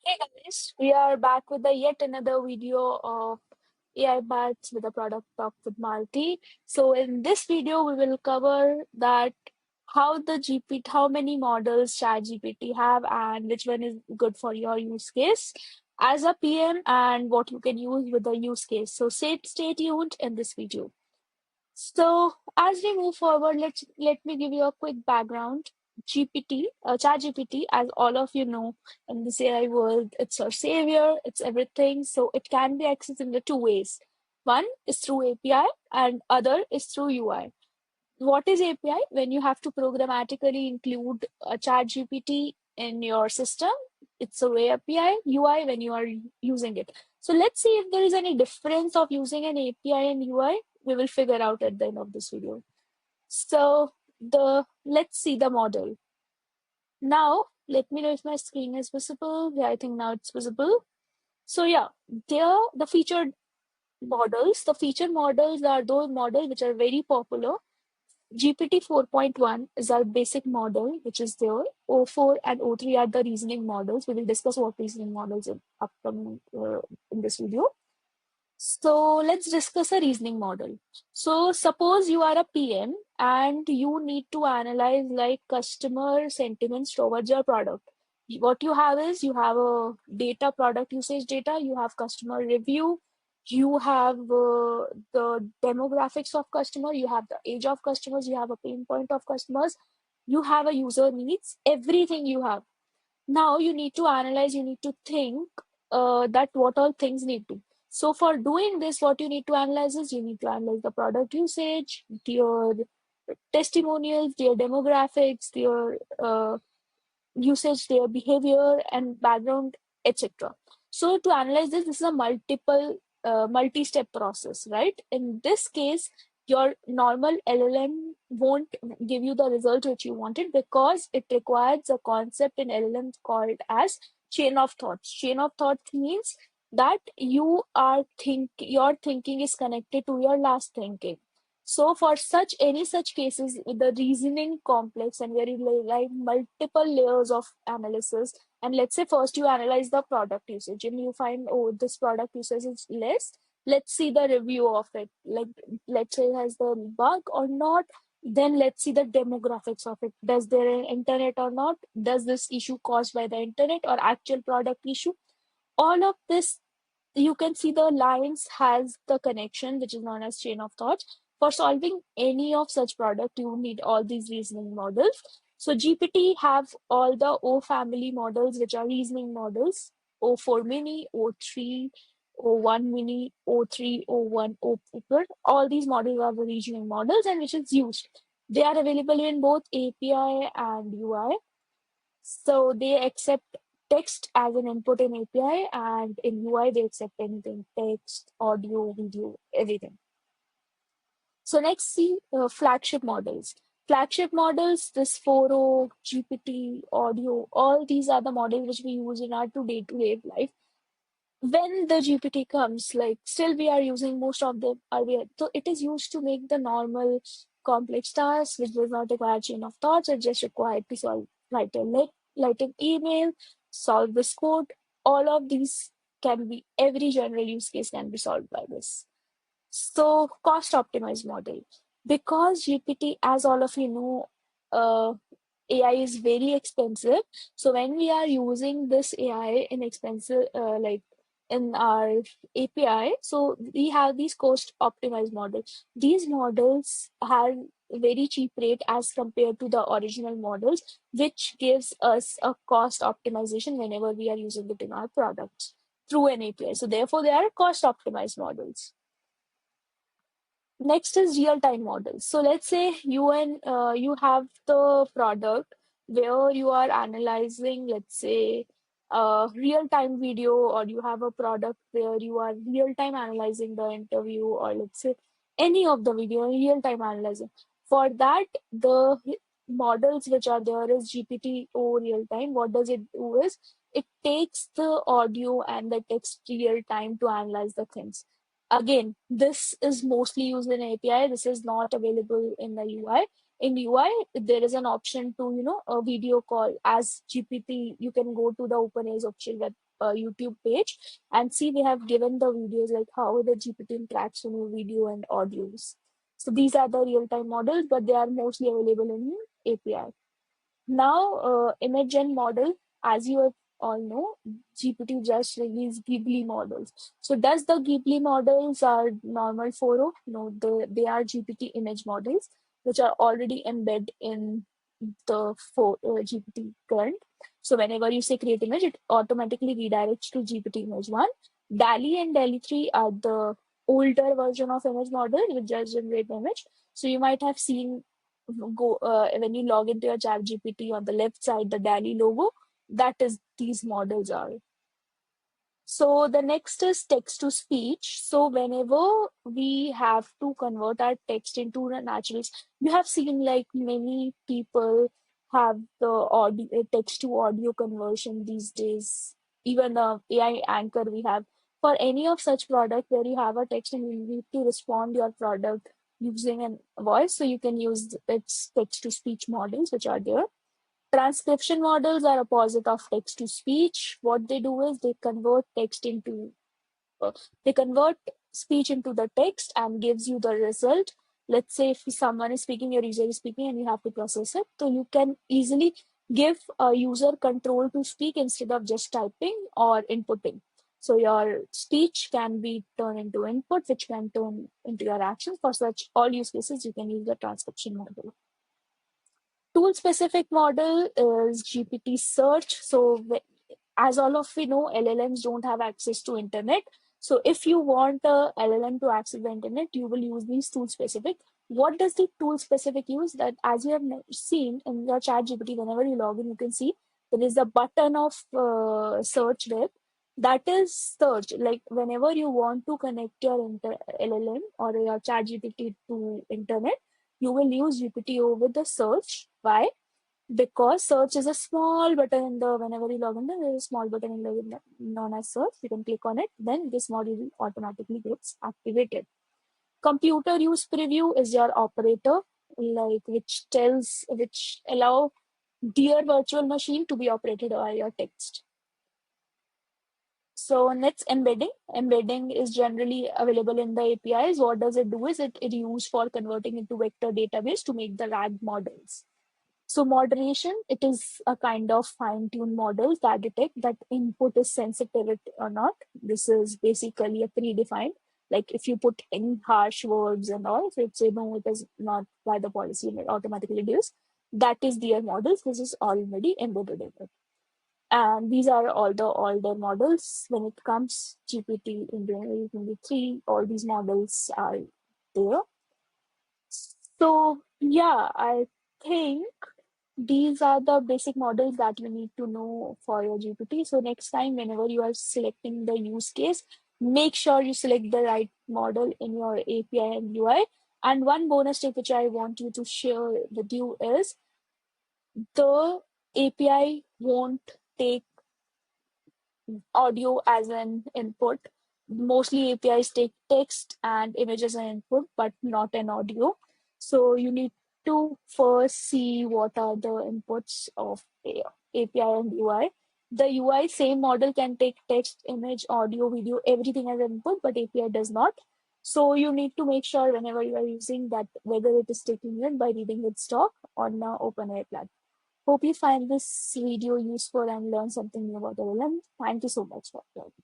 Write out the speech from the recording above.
Hey guys, we are back with the yet another video of AI Bats with a product talk with Malti. So in this video, we will cover that how the GPT, how many models ChatGPT have, and which one is good for your use case as a PM, and what you can use with the use case. So stay tuned in this video. So as we move forward, let me give you a quick background. ChatGPT, as all of you know, in this AI world, it's our savior, it's everything. So it can be accessed in the two ways. One is through API, and other is through UI. What is API? When you have to programmatically include a chat GPT in your system, it's a way API. UI when you are using it. So let's see if there is any difference of using an API and UI. We will figure out at the end of this video. So the let's see the model. Now, let me know if my screen is visible. Yeah, I think now it's visible. So yeah, there the featured models. The featured models are those models which are very popular. GPT 4.1 is our basic model, which is there. O4 and O3 are the reasoning models. We will discuss what reasoning models in upcoming in this video. So let's discuss a reasoning model. So suppose you are a PM and you need to analyze like customer sentiments towards your product. What you have is you have a data, product usage data, you have customer review, you have the demographics of customer, you have the age of customers, you have a pain point of customers, you have a user needs, everything you have. Now you need to analyze, you need to think that what all things need to. So for doing this, what you need to analyze is you need to analyze the product usage, your testimonials, their demographics, their usage, their behavior and background, etc. So to analyze this, this is a multi-step process, right? In this case, your normal LLM won't give you the result which you wanted because it requires a concept in LLM called as chain of thoughts. Chain of thoughts means that your thinking is connected to your last thinking. So for any such cases, the reasoning complex and where you like multiple layers of analysis, and let's say first you analyze the product usage and you find, oh, this product usage is less. Let's see the review of it. Like let's say it has the bug or not. Then let's see the demographics of it. Does there an internet or not? Does this issue caused by the internet or actual product issue? All of this, you can see the lines has the connection which is known as chain of thoughts. For solving any of such product you need all these reasoning models. So GPT have all the O family models which are reasoning models: O4 mini, O3, O1 mini, O3, O1, O4. All these models are the reasoning models and which is used. They are available in both API and UI. So they accept text as an input in API, and in UI they accept anything: text, audio, video, everything. So next, see flagship models. Flagship models, this 4o, GPT, audio, all these are the models which we use in our day-to-day life. When the GPT comes, like still we are using most of them are we so it is used to make the normal complex tasks which does not require chain of thoughts. It just required to solve write an email, solve this code. All of these can be every general use case can be solved by this. So cost optimized model. Because GPT, as all of you know, AI is very expensive. So when we are using this AI in expensive, like in our API, so we have these cost optimized models. These models have very cheap rate as compared to the original models, which gives us a cost optimization whenever we are using it in our products through an API. So therefore, they are cost optimized models. Next is real-time models. So let's say you have the product where you are analyzing, let's say, real-time video, or you have a product where you are real-time analyzing the interview, or let's say any of the video real-time analyzing. For that, the models which are there is GPT-O real-time. What does it do is it takes the audio and the text real-time to analyze the things. Again, this is mostly used in API. This is not available in the UI. in UI, there is an option to, a video call as GPT. You can go to the OpenAI's official web YouTube page and see they have given the videos like how the GPT interacts on your video and audios. So these are the real-time models, but they are mostly available in API. Now, image gen model, as you all know, GPT just released Ghibli models. So does the Ghibli models are normal 4.0? No, they are GPT image models, which are already embedded in the GPT current. So whenever you say create image, it automatically redirects to GPT image 1. DALI and DALI 3 are the older version of image model which just generate image. So you might have seen go when you log into your chat GPT on the left side, the DALI logo, that is these models are. So the next is text to speech. So whenever we have to convert our text into the naturals, you have seen like many people have the audio text to audio conversion these days. Even the AI anchor we have for any of such product where you have a text and you need to respond your product using a voice. So you can use its text to speech models which are there. Transcription models are opposite of text to speech. What they do is uh, they convert speech into the text and gives you the result. Let's say if someone is speaking, your user is speaking, and you have to process it, so you can easily give a user control to speak instead of just typing or inputting. So your speech can be turned into input, which can turn into your actions. For such all use cases, you can use the transcription model. Tool specific model is GPT search. So as all of we know, LLMs don't have access to internet. So if you want a LLM to access the internet, you will use these tool specific. What does the tool specific use? That as you have seen in your chat GPT, whenever you log in, you can see there is a button of search web. That is search. Like whenever you want to connect your LLM or your chat GPT to internet, you will use GPT over the search. Why? Because search is a small button in the whenever you log in, there is a small button in the known as search. You can click on it, then this module automatically gets activated. Computer use preview is your operator, like which allow their virtual machine to be operated by your text. So next embedding. Embedding is generally available in the APIs. What does it do is it used for converting into vector database to make the RAG models. So moderation, it is a kind of fine-tuned model that detect that input is sensitive or not. This is basically a predefined. Like if you put any harsh words and all, so it say no, it is not by the policy and it automatically does. That is their models. This is already embedded in it. And these are all the older models. When it comes GPT in 2023, all these models are there. So yeah, I think these are the basic models that you need to know for your GPT. So next time, whenever you are selecting the use case, make sure you select the right model in your API and UI. And one bonus tip which I want you to share with you is the API won't take audio as an input. Mostly APIs take text and images as an input, but not an audio. So you need to first see what are the inputs of API and UI. The UI, same model can take text, image, audio, video, everything as input, but API does not. So you need to make sure whenever you are using that, whether it is taking in by reading its talk on the OpenAI platform. Hope you find this video useful and learn something new about LLM. Thank you so much for watching.